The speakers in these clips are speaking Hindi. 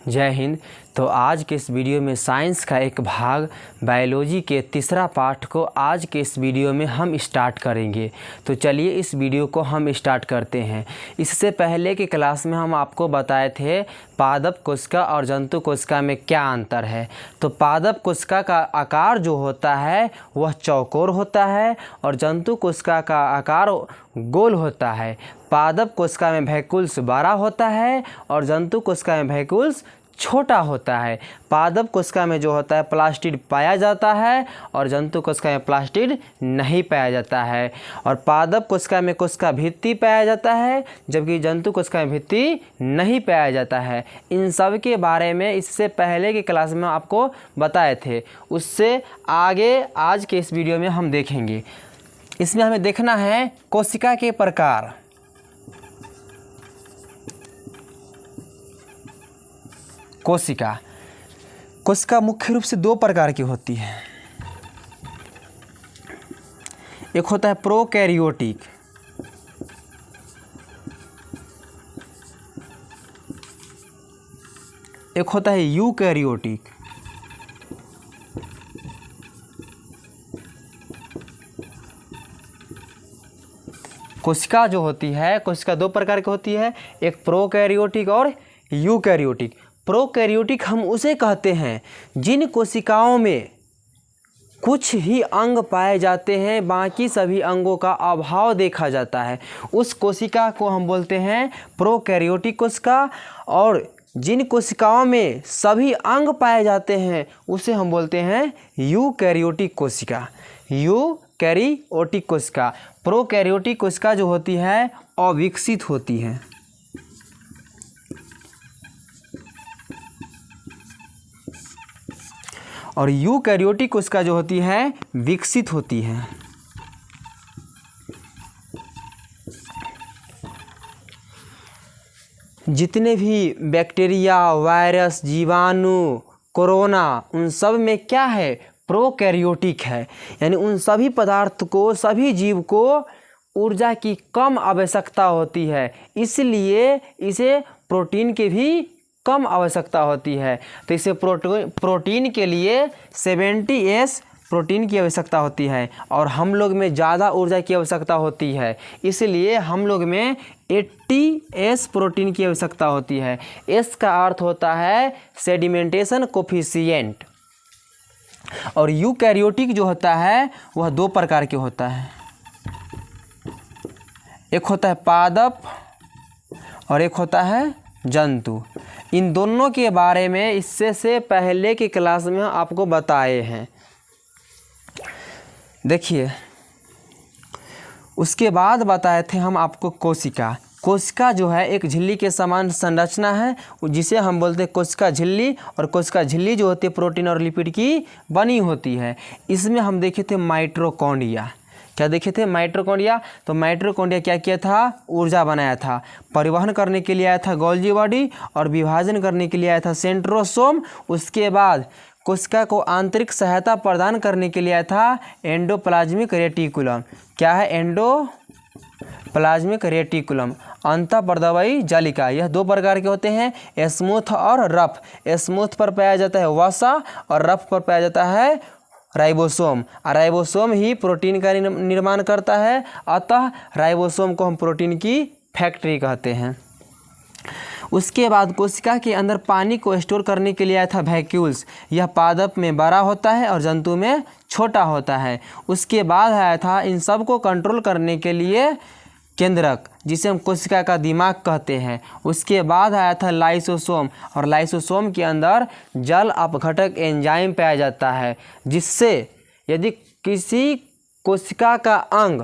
जय हिंद। तो आज के इस वीडियो में साइंस का एक भाग बायोलॉजी के तीसरा पाठ को आज के इस वीडियो में हम स्टार्ट करेंगे। तो चलिए इस वीडियो को हम स्टार्ट करते हैं। इससे पहले की क्लास में हम आपको बताए थे पादप कोशिका और जंतु कोशिका में क्या अंतर है। तो पादप कोशिका का आकार जो होता है वह चौकोर होता है और जंतु कोशिका का आकार गोल होता है। पादप कोशिका में वैक्यूल्स बड़ा होता है और जंतु कोशिका में वैक्यूल्स छोटा होता है। पादप कोशिका में जो होता है प्लास्टिड पाया जाता है और जंतु कोशिका में प्लास्टिड नहीं पाया जाता है। और पादप कोशिका में कोशिका भित्ति पाया जाता है जबकि जंतु कोशिका में भित्ति नहीं पाया जाता है। इन सब के बारे में इससे पहले की क्लास में आपको बताए थे, उससे आगे आज के इस वीडियो में हम देखेंगे। इसमें हमें देखना है कोशिका के प्रकार। कोशिका मुख्य रूप से दो प्रकार की होती है। एक होता है प्रोकैरियोटिक, एक होता है यूकैरियोटिक। कोशिका जो होती है, कोशिका दो प्रकार की होती है, एक प्रोकैरियोटिक और यूकैरियोटिक। प्रोकैरियोटिक हम उसे कहते हैं जिन कोशिकाओं में कुछ ही अंग पाए जाते हैं, बाकी सभी अंगों का अभाव देखा जाता है, उस कोशिका को हम बोलते हैं प्रोकैरियोटिक कोशिका। और जिन कोशिकाओं में सभी अंग पाए जाते हैं उसे हम बोलते हैं यूकैरियोटिक कोशिका। यूकैरियोटिक कोशिका। प्रोकैरियोटिक कोशिका जो होती है अविकसित होती है। और यूकैरियोटिक कोशिका जो होती है विकसित होती है। जितने भी बैक्टीरिया, वायरस, जीवाणु, कोरोना, उन सब में क्या है? प्रोकैरियोटिक है। यानी उन सभी पदार्थ को, सभी जीव को ऊर्जा की कम आवश्यकता होती है, इसलिए इसे प्रोटीन की भी कम आवश्यकता होती है। तो इसे प्रोटीन के लिए 70S प्रोटीन की आवश्यकता होती है और हम लोग में ज़्यादा ऊर्जा की आवश्यकता होती है, इसलिए हम लोग में 80S प्रोटीन की आवश्यकता होती है। S का अर्थ होता है सेडिमेंटेशन कोफिशिएंट। और यूकैरियोटिक जो होता है वह दो प्रकार के होता है। एक होता है पादप और एक होता है जंतु। इन दोनों के बारे में इससे से पहले की क्लास में आपको बताए हैं। देखिए, उसके बाद बताए थे हम आपको कोशिका। कोशिका जो है एक झिल्ली के समान संरचना है जिसे हम बोलते हैं कोशिका झिल्ली। और कोशिका झिल्ली जो होती है प्रोटीन और लिपिड की बनी होती है। इसमें हम देखे थे माइटोकॉन्ड्रिया। क्या देखे थे? माइटोकॉन्ड्रिया। तो माइटोकॉन्ड्रिया क्या किया था? ऊर्जा बनाया था। परिवहन करने के लिए आया था गोल्जी बॉडी और विभाजन करने के लिए आया था सेंट्रोसोम। उसके बाद कोशिका को आंतरिक सहायता प्रदान करने के लिए आया था एंडोप्लाज्मिक रेटिकुलम। क्या है? Endoplasmic reticulum. अंतःपर्दवीय जालिका। यह दो प्रकार के होते हैं, स्मूथ और रफ। स्मूथ पर पाया जाता है वसा और रफ पर पाया जाता है राइबोसोम। और राइबोसोम ही प्रोटीन का निर्माण करता है, अतः राइबोसोम को हम प्रोटीन की फैक्ट्री कहते हैं। उसके बाद कोशिका के अंदर पानी को स्टोर करने के लिए आया था वैक्यूल्स। यह पादप में बड़ा होता है और जंतु में छोटा होता है। उसके बाद आया था इन सब को कंट्रोल करने के लिए केंद्रक, जिसे हम कोशिका का दिमाग कहते हैं। उसके बाद आया था लाइसोसोम। और लाइसोसोम के अंदर जल अपघटक एंजाइम पाया जाता है, जिससे यदि किसी कोशिका का अंग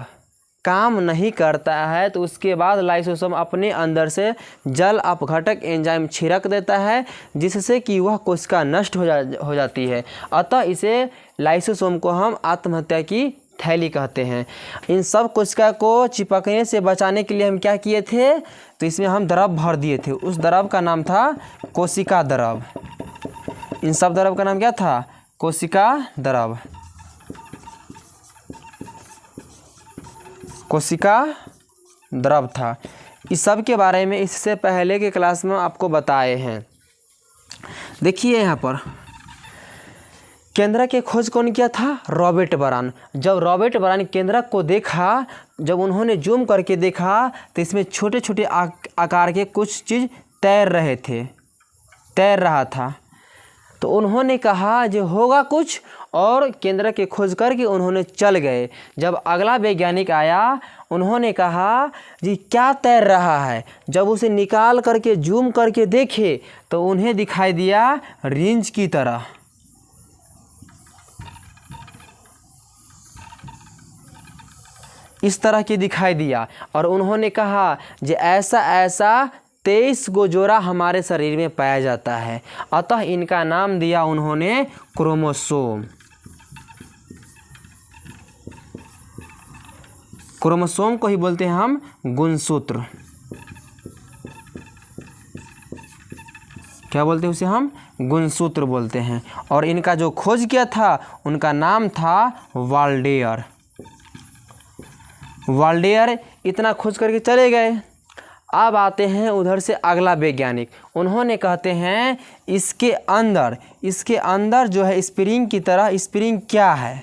काम नहीं करता है तो उसके बाद लाइसोसोम अपने अंदर से जल अपघटक एंजाइम छिड़क देता है, जिससे कि वह कोशिका नष्ट हो जाती है। अतः इसे लाइसोसोम को हम आत्महत्या की थैली कहते हैं। इन सब कोशिका को चिपकने से बचाने के लिए हम क्या किए थे? तो इसमें हम द्रव भर दिए थे। उस द्रव का नाम था कोशिका द्रव। इन सब द्रव का नाम क्या था? कोशिका द्रव। कोशिका द्रव था। इस सब के बारे में इससे पहले के क्लास में आपको बताए हैं। देखिए यहाँ पर केंद्रक की खोज कौन किया था? रॉबर्ट बरान। जब रॉबर्ट बरान केंद्रक को देखा, जब उन्होंने जूम करके देखा तो इसमें छोटे छोटे आकार के कुछ चीज़ तैर रहा था। तो उन्होंने कहा जो होगा कुछ, और केंद्रक की खोज करके उन्होंने चल गए। जब अगला वैज्ञानिक आया, उन्होंने कहा जी क्या तैर रहा है। जब उसे निकाल करके जूम करके देखे तो उन्हें दिखाई दिया रिंच की तरह। इस तरह की दिखाई दिया, और उन्होंने कहा कि ऐसा 23 गो जोड़ा हमारे शरीर में पाया जाता है, अतः इनका नाम दिया उन्होंने क्रोमोसोम। क्रोमोसोम को ही बोलते हैं हम गुणसूत्र। क्या बोलते हैं उसे? हम गुणसूत्र बोलते हैं। और इनका जो खोज किया था उनका नाम था वाल्डेयर। वाल्डेयर इतना खोज करके चले गए। अब आते हैं उधर से अगला वैज्ञानिक। उन्होंने कहते हैं इसके अंदर जो है स्प्रिंग की तरह स्प्रिंग क्या है?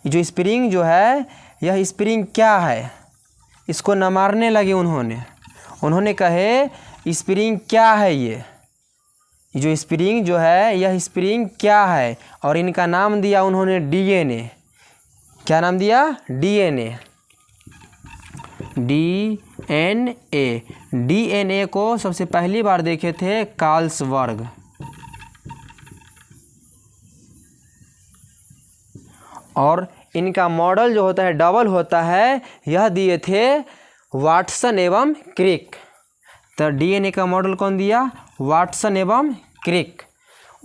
जो स्प्रिंग जो है, यह स्प्रिंग क्या है? इसको न मारने लगे उन्होंने कहे स्प्रिंग क्या है? ये जो स्प्रिंग जो है, यह स्प्रिंग क्या है? और इनका नाम दिया उन्होंने डीएनए। क्या नाम दिया? डीएनए। डीएनए को सबसे पहली बार देखे थे कार्लसबर्ग। और इनका मॉडल जो होता है डबल होता है, यह दिए थे वाटसन एवं क्रिक। तो डीएनए का मॉडल कौन दिया? वाटसन एवं क्रिक।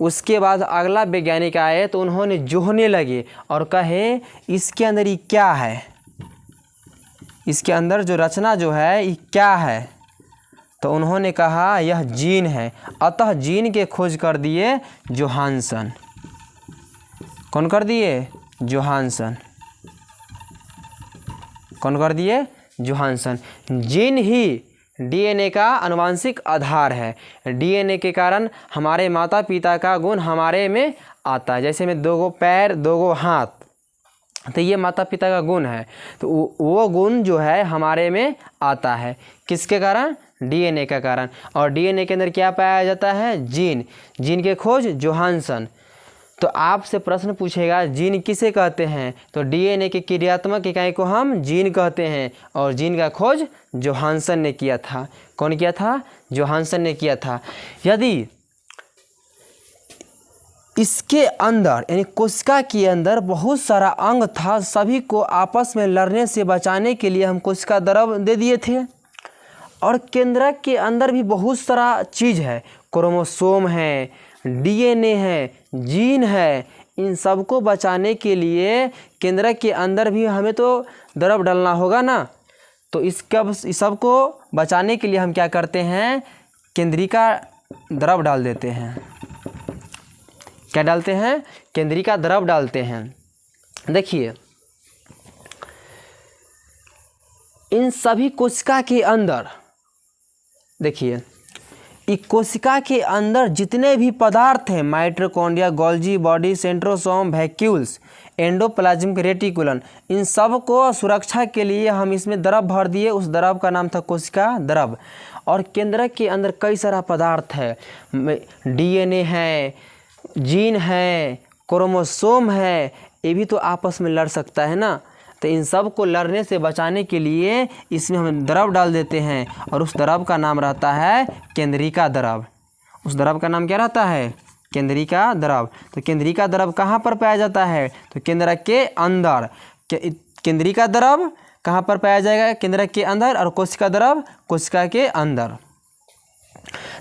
उसके बाद अगला वैज्ञानिक आए तो उन्होंने जोहने लगे और कहे इसके अंदर ये क्या है? इसके अंदर जो रचना जो है ये क्या है? तो उन्होंने कहा यह जीन है, अतः जीन के खोज कर दिए जोहानसन। कौन कर दिए? जोहानसन। कौन कर दिए? जोहानसन। जीन ही डीएनए का आनुवांशिक आधार है। डीएनए के कारण हमारे माता पिता का गुण हमारे में आता है। जैसे में 2 गो पैर 2 गो हाथ, तो ये माता पिता का गुण है। तो वो गुण जो है हमारे में आता है किसके कारण? डीएनए का कारण। और डीएनए के अंदर क्या पाया जाता है? जीन। जीन के खोज जोहानसन। तो आपसे प्रश्न पूछेगा जीन किसे कहते हैं? तो डीएनए की क्रियात्मक इकाई को हम जीन कहते हैं। और जीन का खोज जोहानसन ने किया था। कौन किया था? जोहानसन ने किया था। यदि इसके अंदर यानी कोशिका के अंदर बहुत सारा अंग था, सभी को आपस में लड़ने से बचाने के लिए हम कोशिका द्रव दे दिए थे। और केंद्रक के अंदर भी बहुत सारा चीज़ है, क्रोमोसोम है, डीएनए है, जीन है। इन सबको बचाने के लिए केंद्रक के अंदर भी हमें तो द्रव डालना होगा ना। तो इस सबको बचाने के लिए हम क्या करते हैं? केंद्रिका द्रव डाल देते हैं। क्या डालते हैं? केंद्रिका द्रव डालते हैं। देखिए इन सभी कोशिका के अंदर, देखिए कोशिका के अंदर जितने भी पदार्थ हैं, mitochondria, Golgi body, centrosome, vacuoles, endoplasmic reticulum, इन सब को सुरक्षा के लिए हम इसमें द्रव भर दिए। उस द्रव का नाम था कोशिका द्रव। और केंद्रक के अंदर कई सारा पदार्थ है, डीएनए है, जीन है, क्रोमोसोम है, ये भी तो आपस में लड़ सकता है ना। तो इन सब को लड़ने से बचाने के लिए इसमें हम द्रव डाल देते हैं, और उस द्रव का नाम रहता है केंद्रिका द्रव। उस द्रव का नाम क्या रहता है? केंद्रिका द्रव। तो केंद्रिका द्रव कहाँ पर पाया जाता है? तो केंद्रक के अंदर। केंद्रिका द्रव कहाँ पर पाया जाएगा? केंद्रक के अंदर। और कोशिका द्रव कोशिका के अंदर।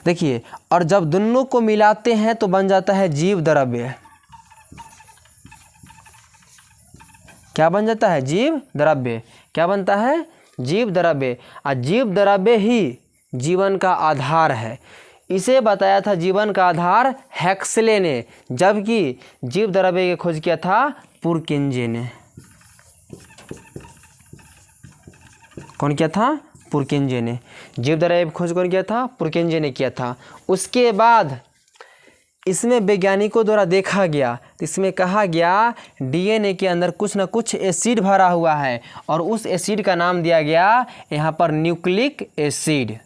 देखिए, और जब दोनों को मिलाते हैं तो बन जाता है जीव द्रव्य। क्या बन जाता है? जीव द्रव्य। क्या बनता है? जीव द्रव्य। और जीव द्रव्य ही जीवन का आधार है। इसे बताया था जीवन का आधार हैक्सले ने, जबकि जीव द्रव्य की खोज किया था पुरकिंजे ने। कौन किया था? पुरकिंजे ने। जीव द्रव्य की खोज कौन किया था? पुरकिंजे ने किया था। उसके बाद इसमें वैज्ञानिकों द्वारा देखा गया, तो इसमें कहा गया डीएनए के अंदर कुछ न कुछ एसिड भरा हुआ है और उस एसिड का नाम दिया गया यहाँ पर न्यूक्लिक एसिड।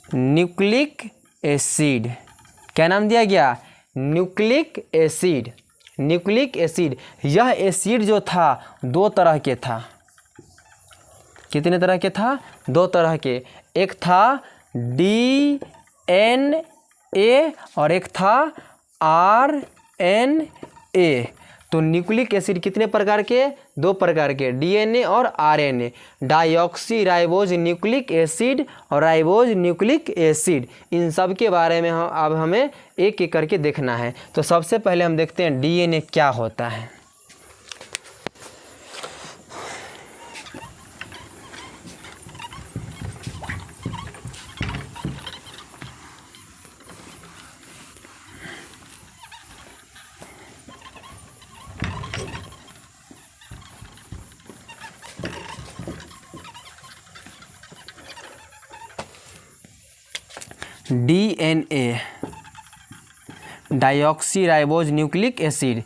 न्यूक्लिक एसिड, क्या नाम दिया गया? Nucleic acid. न्यूक्लिक एसिड, यह एसिड जो था 2 तरह के था। कितने तरह के था? 2 तरह के। एक था DNA और एक था RNA। तो न्यूक्लिक एसिड कितने प्रकार के? 2 प्रकार के, DNA और RNA। Dioxy ribose nucleic acid और राइबोज न्यूक्लिक एसिड, इन सब के बारे में अब हमें एक एक करके देखना है। तो सबसे पहले हम देखते हैं DNA क्या होता है। DNA, dioxy ribose nucleic acid.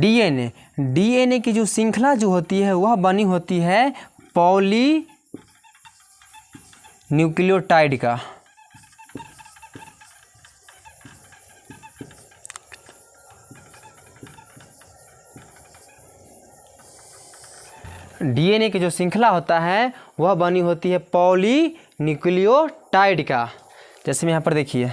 DNA की जो श्रृंखला जो होती है वह बनी होती है पॉली न्यूक्लियोटाइड का। DNA की जो श्रृंखला होता है वह बनी होती है पॉली न्यूक्लियोटाइड का। जैसे में यहाँ पर देखिए,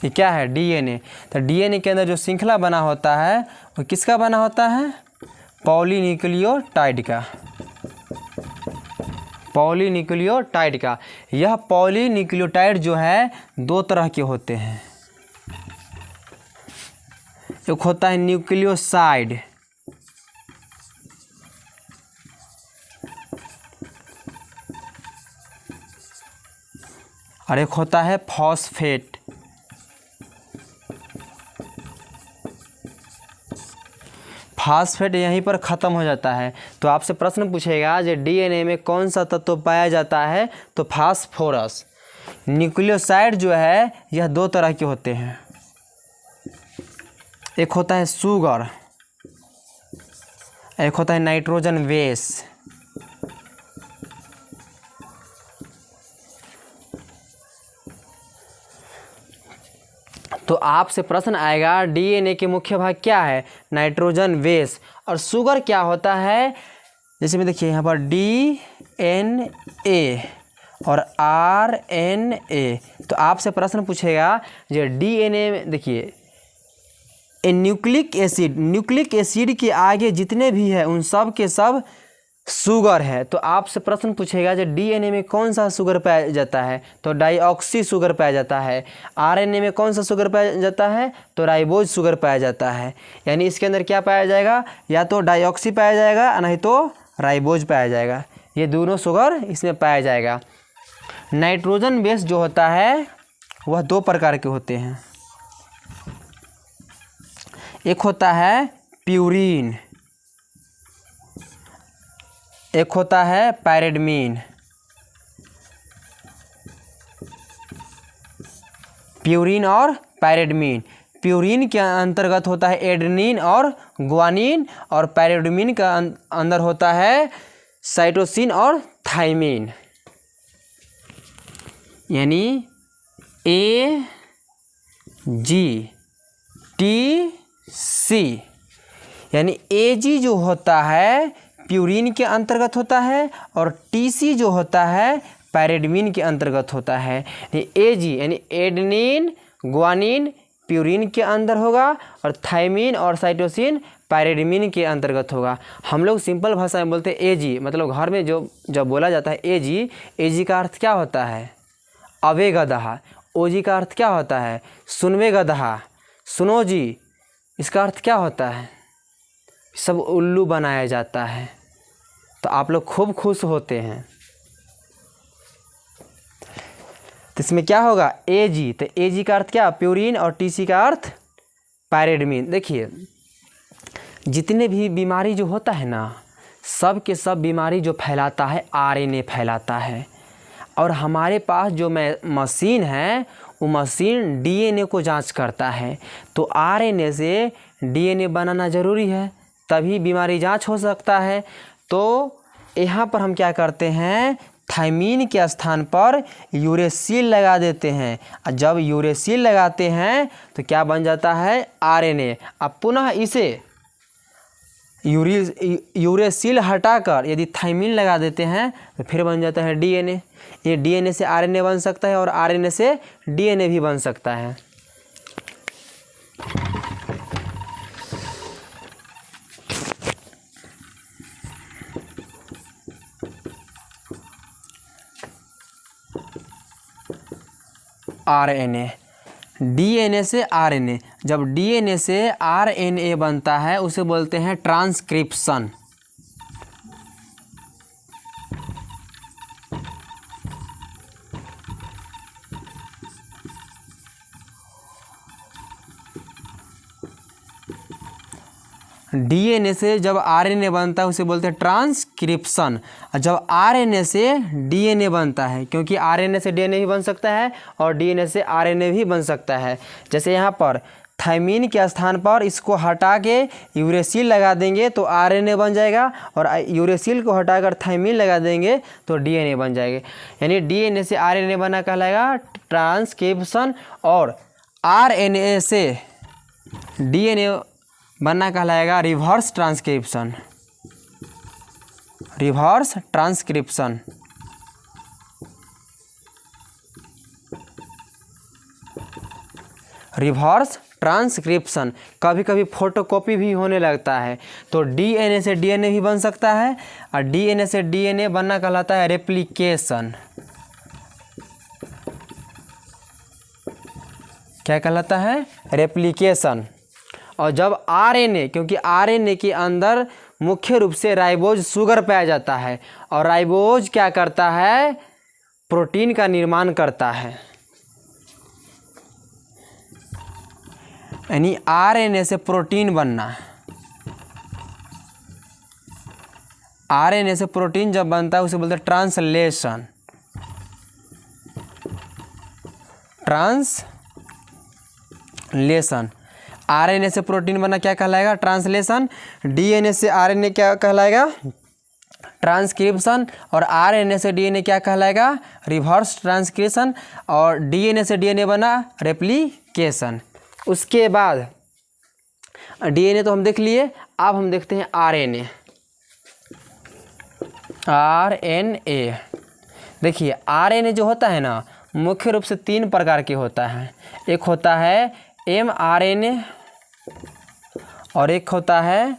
ये क्या है? DNA। तो DNA के अंदर जो श्रृंखला बना होता है वो किसका बना होता है? पॉलीन्यूक्लियोटाइड का। पॉलीन्यूक्लियोटाइड का। यह पॉलीन्यूक्लियोटाइड जो है 2 तरह के होते हैं। एक होता है न्यूक्लियोसाइड, और एक होता है फॉस्फेट। फॉस्फेट यहीं पर ख़त्म हो जाता है। तो आपसे प्रश्न पूछेगा जो डीएनए में कौन सा तत्व पाया जाता है, तो फास्फोरस। न्यूक्लियोसाइड जो है यह 2 तरह के होते हैं। एक होता है शुगर, एक होता है नाइट्रोजन बेस। तो आपसे प्रश्न आएगा डीएनए के मुख्य भाग क्या है? Nitrogen base. और शुगर क्या होता है? जैसे में देखिए यहाँ पर DNA और RNA। तो आपसे प्रश्न पूछेगा जो डीएनए में देखिए न्यूक्लिक एसिड के आगे जितने भी है उन सब के सब शुगर है। तो आपसे प्रश्न पूछेगा जो डीएनए में कौन सा शुगर पाया जाता है, तो डाइऑक्सी शुगर पाया जाता है। आरएनए में कौन सा शुगर पाया जाता है, तो राइबोज शुगर पाया जाता है। यानी इसके अंदर क्या पाया जाएगा? या तो डाइऑक्सी पाया जाएगा नहीं तो राइबोज पाया जाएगा। ये दोनों शुगर इसमें पाया जाएगा। नाइट्रोजन बेस जो होता है वह 2 प्रकार के होते हैं। एक होता है प्यूरीन, एक होता है पैरेडमीन। प्यूरीन और पैरेडमीन। प्यूरीन के अंतर्गत होता है एडेनिन और ग्वानिन, और पैरेडमीन का अंदर होता है साइटोसिन और थाइमिन। यानी AGTC। यानी AG जो होता है प्यूरीन के अंतर्गत होता है और TC जो होता है पैरेडमीन के अंतर्गत होता है। AG यानी एडेनिन ग्वानिन प्यूरीन के अंदर होगा और थाइमिन और साइटोसिन पैरेडमीन के अंतर्गत होगा। हम लोग सिंपल भाषा में बोलते हैं AG, मतलब घर में जो जब बोला जाता है AG का अर्थ क्या होता है? अवे गदहा। OG का अर्थ क्या होता है? सुनवे गदहा, सुनो जी। इसका अर्थ क्या होता है? सब उल्लू बनाया जाता है। तो आप लोग खूब खुश होते हैं। तो इसमें क्या होगा? AG। तो AG का अर्थ क्या? प्यूरीन, और TC का अर्थ पैरेडमीन। देखिए जितने भी बीमारी जो होता है ना, सब के सब बीमारी जो फैलाता है RNA फैलाता है। और हमारे पास जो मशीन है वो मशीन डीएनए को जांच करता है। तो आरएनए से डीएनए बनाना ज़रूरी है, तभी बीमारी जांच हो सकता है। तो यहाँ पर हम क्या करते हैं, थायमीन के स्थान पर यूरेसिल लगा देते हैं। और जब यूरेसिल लगाते हैं तो क्या बन जाता है, आरएनए। अब पुनः इसे यूरेसिल हटाकर यदि थायमीन लगा देते हैं तो फिर बन जाता है डीएनए। ये डीएनए से आरएनए बन सकता है और आरएनए से डीएनए भी बन सकता है। आरएनए, डीएनए से आरएनए, जब डीएनए से आरएनए बनता है उसे बोलते हैं ट्रांसक्रिप्शन। डीएनए से जब आरएनए बनता है उसे बोलते हैं ट्रांसक्रिप्शन। जब आरएनए से डीएनए बनता है, क्योंकि आरएनए से डीएनए भी बन सकता है और डीएनए से आरएनए भी बन सकता है। जैसे यहाँ पर थायमीन के स्थान पर इसको हटा के यूरेसिल लगा देंगे तो आरएनए बन जाएगा, और यूरेसिल को हटाकर थायमीन लगा देंगे तो डीएनए बन जाएगा। यानी डीएनए से आरएनए बना कहलाएगा ट्रांसक्रिप्शन, और आरएनए से डीएनए बनना कहलाएगा reverse transcription. Reverse transcription. Reverse transcription. कभी कभी फोटोकॉपी भी होने लगता है, तो डीएनए से डीएनए भी बन सकता है, और डीएनए से डीएनए बनना कहलाता है रेप्लिकेशन। क्या कहलाता है, रेप्लिकेशन। और जब आरएनए, क्योंकि आरएनए के अंदर मुख्य रूप से राइबोज शुगर पाया जाता है, और राइबोज क्या करता है, प्रोटीन का निर्माण करता है। यानी आरएनए से प्रोटीन बनना, आरएनए से प्रोटीन जब बनता है उसे बोलते हैं ट्रांसलेशन। ट्रांसलेशन। आरएनए से प्रोटीन बनना क्या कहलाएगा, ट्रांसलेशन। डीएनए से आरएनए क्या कहलाएगा, ट्रांसक्रिप्शन। और आरएनए से डीएनए क्या कहलाएगा, रिवर्स ट्रांसक्रिप्शन। और डीएनए से डीएनए बना रेप्लिकेशन। उसके बाद डीएनए तो हम देख लिए, अब हम देखते हैं आरएनए। आरएनए, देखिए आरएनए जो होता है ना, मुख्य रूप से 3 प्रकार के होता है। एक होता है mRNA, और एक होता है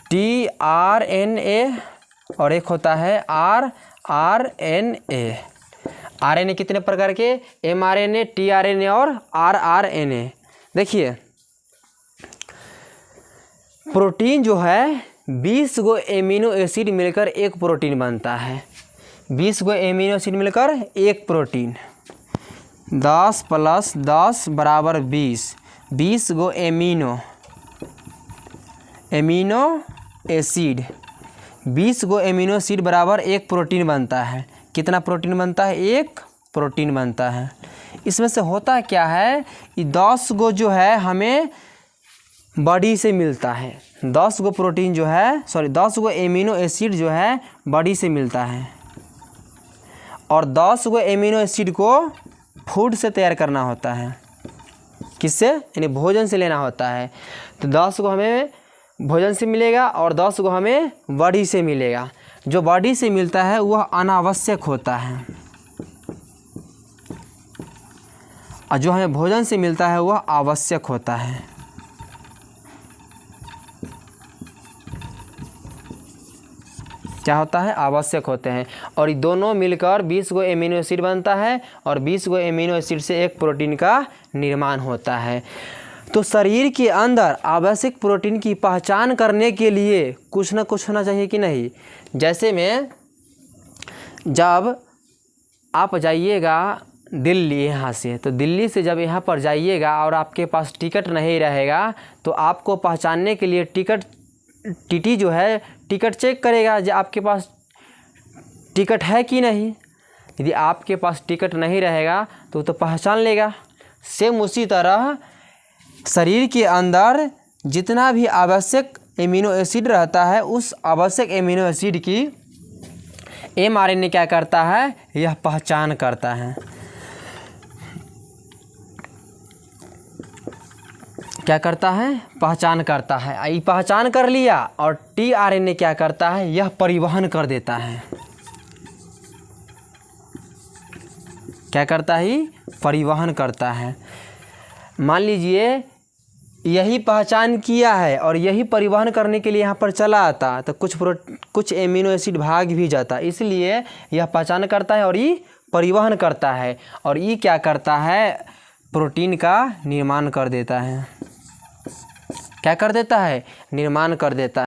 tRNA, और एक होता है rRNA। आरएनए कितने प्रकार के, mRNA, tRNA और rRNA। देखिए प्रोटीन जो है 20 गो एमिनो एसिड मिलकर एक प्रोटीन बनता है। 20 गो एमिनो एसिड मिलकर एक प्रोटीन। 10 + 10 = 20। 20 गो एमिनो एसिड, 20 गो एमिनो एसिड बराबर एक प्रोटीन बनता है। कितना प्रोटीन बनता है, एक प्रोटीन बनता है। इसमें से होता क्या है, ये 10 गो जो है हमें बॉडी से मिलता है। 10 गो प्रोटीन जो है, 10 गो एमिनो एसिड जो है बॉडी से मिलता है, और 10 गो एमिनो एसिड को फूड से तैयार करना होता है। किससे, यानी भोजन से लेना होता है। तो 10 गो हमें भोजन से मिलेगा और 10 गो हमें बॉडी से मिलेगा। जो बॉडी से मिलता है वह अनावश्यक होता है, और जो हमें भोजन से मिलता है वह आवश्यक होता है। क्या होता है, आवश्यक होते हैं। और ये दोनों मिलकर 20 गो एमिनो एसिड बनता है, और 20 गो एमिनो एसिड से एक प्रोटीन का निर्माण होता है। तो शरीर के अंदर आवश्यक प्रोटीन की पहचान करने के लिए कुछ ना कुछ होना चाहिए कि नहीं। जैसे में जब आप जाइएगा दिल्ली, यहाँ से, तो दिल्ली से जब यहाँ पर जाइएगा और आपके पास टिकट नहीं रहेगा, तो आपको पहचानने के लिए टीटी जो है टिकट चेक करेगा जो आपके पास टिकट है कि नहीं। यदि आपके पास टिकट नहीं रहेगा तो पहचान लेगा। सेम उसी तरह शरीर के अंदर जितना भी आवश्यक एमिनो एसिड रहता है, उस आवश्यक एमिनो एसिड की mRNA क्या करता है, यह पहचान करता है। क्या करता है, पहचान करता है। ये पहचान कर लिया और tRNA क्या करता है, यह परिवहन कर देता है। क्या करता है, परिवहन करता है। मान लीजिए यही पहचान किया है और यही परिवहन करने के लिए यहाँ पर चला आता तो कुछ एमिनो एसिड भाग भी जाता, इसलिए यह पहचान करता है और ये परिवहन करता है। और ये क्या करता है, प्रोटीन का निर्माण कर देता है। क्या कर देता है, निर्माण कर देता है।